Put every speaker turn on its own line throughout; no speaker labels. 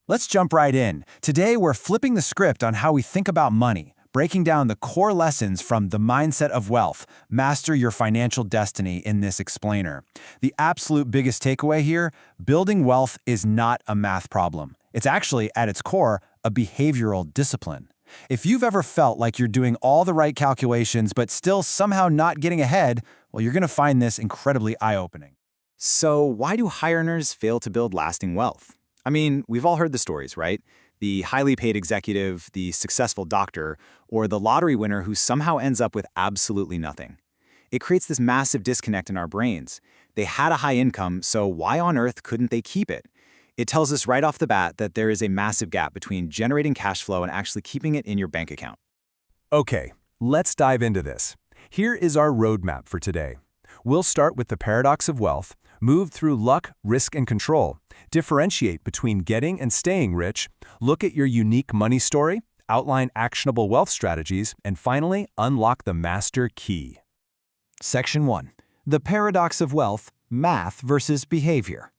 Let's jump right in. Today, we're flipping the script on how we think about money, breaking down the core lessons from The Mindset of Wealth, Master Your Financial Destiny in this explainer. The absolute biggest takeaway here, building wealth is not a math problem. It's actually, at its core, a behavioral discipline. If you've ever felt like you're doing all the right calculations but still somehow not getting ahead, well, you're going to find this incredibly eye-opening.
So why do high earners fail to build lasting wealth? I mean, we've all heard the stories, right? The highly paid executive, the successful doctor, or the lottery winner who somehow ends up with absolutely nothing. It creates this massive disconnect in our brains. They had a high income, so why on earth couldn't they keep it? It tells us right off the bat that there is a massive gap between generating cash flow and actually keeping it in your bank account.
Okay, let's dive into this. Here is our roadmap for today. We'll start with the paradox of wealth, move through luck, risk, and control, differentiate between getting and staying rich, look at your unique money story, outline actionable wealth strategies, and finally, unlock the master key.
Section 1. The Paradox of Wealth, Math versus Behavior.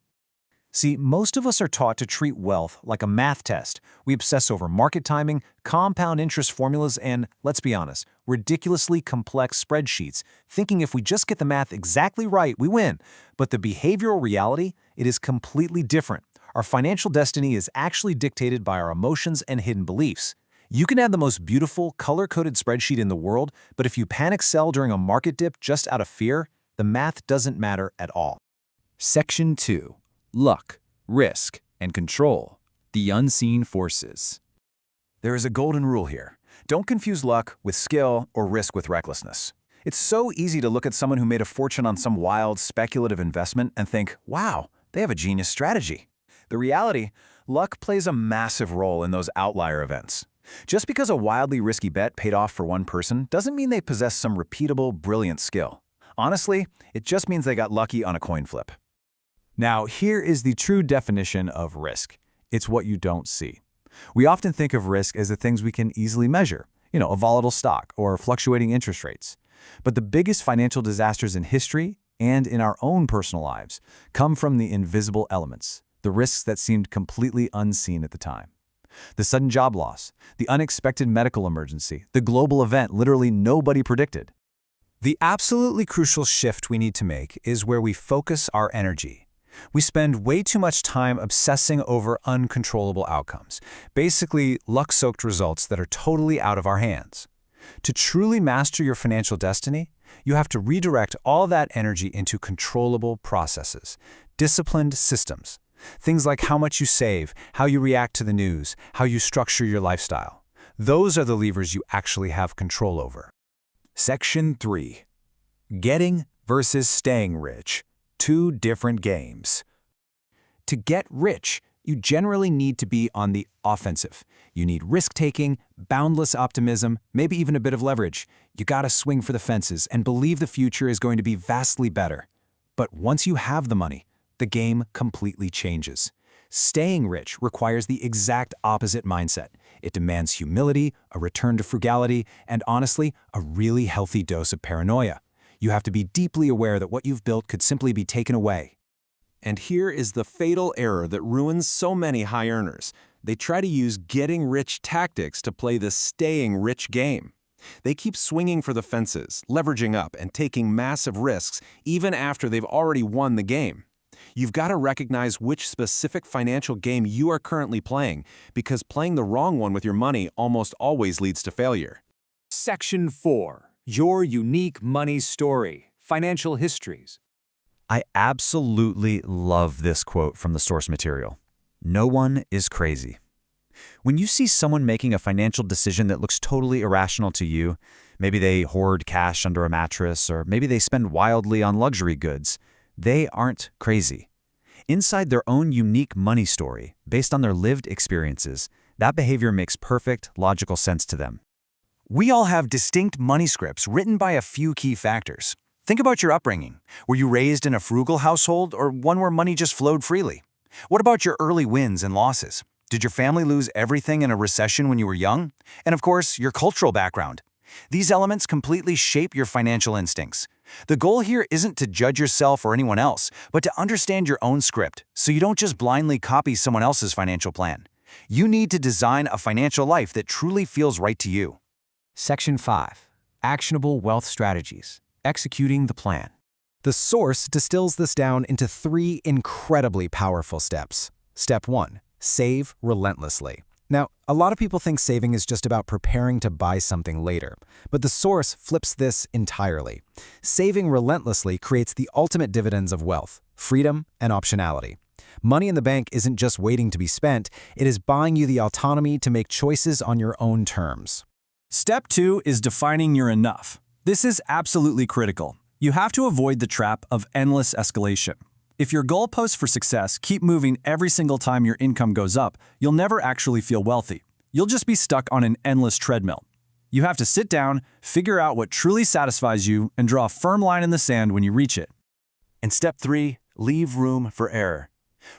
See, most of us are taught to treat wealth like a math test. We obsess over market timing, compound interest formulas, and, let's be honest, ridiculously complex spreadsheets, thinking if we just get the math exactly right, we win. But the behavioral reality, it is completely different. Our financial destiny is actually dictated by our emotions and hidden beliefs. You can have the most beautiful, color-coded spreadsheet in the world, but if you panic sell during a market dip just out of fear, the math doesn't matter at all.
Section 2. Luck, risk, and control, the unseen forces.
There is a golden rule here. Don't confuse luck with skill or risk with recklessness. It's so easy to look at someone who made a fortune on some wild, speculative investment and think, wow, they have a genius strategy. The reality, luck plays a massive role in those outlier events. Just because a wildly risky bet paid off for one person doesn't mean they possess some repeatable, brilliant skill. Honestly, it just means they got lucky on a coin flip.
Now, here is the true definition of risk. It's what you don't see. We often think of risk as the things we can easily measure, a volatile stock or fluctuating interest rates. But the biggest financial disasters in history and in our own personal lives come from the invisible elements, the risks that seemed completely unseen at the time. The sudden job loss, the unexpected medical emergency, the global event literally nobody predicted.
The absolutely crucial shift we need to make is where we focus our energy. We spend way too much time obsessing over uncontrollable outcomes, basically luck-soaked results that are totally out of our hands. To truly master your financial destiny, you have to redirect all that energy into controllable processes, disciplined systems. Things like how much you save, how you react to the news, how you structure your lifestyle. Those are the levers you actually have control over. Section 3. Getting versus staying rich. Two different games. To get rich, you generally need to be on the offensive. You need risk-taking, boundless optimism, maybe even a bit of leverage. You gotta swing for the fences and believe the future is going to be vastly better. But once you have the money, the game completely changes. Staying rich requires the exact opposite mindset. It demands humility, a return to frugality, and honestly, a really healthy dose of paranoia. You have to be deeply aware that what you've built could simply be taken away.
And here is the fatal error that ruins so many high earners. They try to use getting rich tactics to play the staying rich game. They keep swinging for the fences, leveraging up, and taking massive risks even after they've already won the game. You've got to recognize which specific financial game you are currently playing, because playing the wrong one with your money almost always leads to failure.
Section 4. Your unique money story, financial histories.
I absolutely love this quote from the source material. No one is crazy. When you see someone making a financial decision that looks totally irrational to you, maybe they hoard cash under a mattress, or maybe they spend wildly on luxury goods, they aren't crazy. Inside their own unique money story, based on their lived experiences, that behavior makes perfect, logical sense to them. We all have distinct money scripts written by a few key factors. Think about your upbringing. Were you raised in a frugal household or one where money just flowed freely? What about your early wins and losses? Did your family lose everything in a recession when you were young? And of course, your cultural background. These elements completely shape your financial instincts. The goal here isn't to judge yourself or anyone else, but to understand your own script, so you don't just blindly copy someone else's financial plan.
You need to design a financial life that truly feels right to you.
Section 5. Actionable Wealth Strategies. Executing the Plan. The source distills this down into 3 incredibly powerful steps. Step 1. Save relentlessly. Now, a lot of people think saving is just about preparing to buy something later, but the source flips this entirely. Saving relentlessly creates the ultimate dividends of wealth, freedom, and optionality. Money in the bank isn't just waiting to be spent, it is buying you the autonomy to make choices on your own terms.
Step 2 is defining your enough. This is absolutely critical. You have to avoid the trap of endless escalation. If your goalposts for success keep moving every single time your income goes up, you'll never actually feel wealthy. You'll just be stuck on an endless treadmill. You have to sit down, figure out what truly satisfies you, and draw a firm line in the sand when you reach it.
And step 3, leave room for error.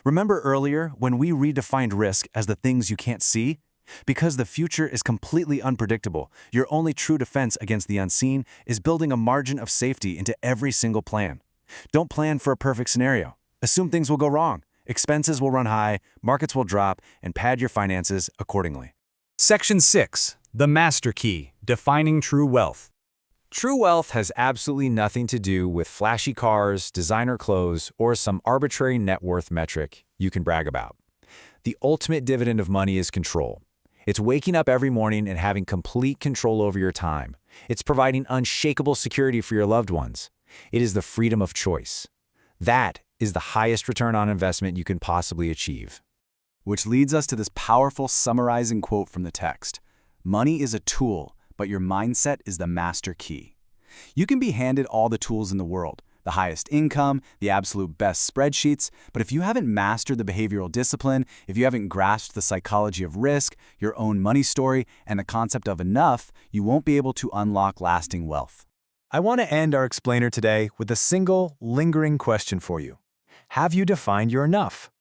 Remember earlier when we redefined risk as the things you can't see? Because the future is completely unpredictable, your only true defense against the unseen is building a margin of safety into every single plan. Don't plan for a perfect scenario. Assume things will go wrong. Expenses will run high, markets will drop, and pad your finances accordingly.
Section 6. The Master Key. Defining True Wealth.
True wealth has absolutely nothing to do with flashy cars, designer clothes, or some arbitrary net worth metric you can brag about. The ultimate dividend of money is control. It's waking up every morning and having complete control over your time. It's providing unshakable security for your loved ones. It is the freedom of choice. That is the highest return on investment you can possibly achieve.
Which leads us to this powerful summarizing quote from the text. Money is a tool, but your mindset is the master key. You can be handed all the tools in the world, the highest income, the absolute best spreadsheets, but if you haven't mastered the behavioral discipline, if you haven't grasped the psychology of risk, your own money story, and the concept of enough, you won't be able to unlock lasting wealth.
I want to end our explainer today with a single, lingering question for you. Have you defined your enough?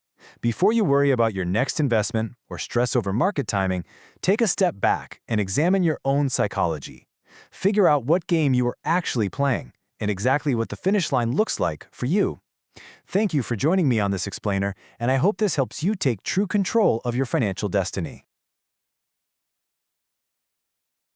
Before you worry about your next investment or stress over market timing, take a step back and examine your own psychology. Figure out what game you are actually playing and exactly what the finish line looks like for you. Thank you for joining me on this explainer, and I hope this helps you take true control of your financial destiny.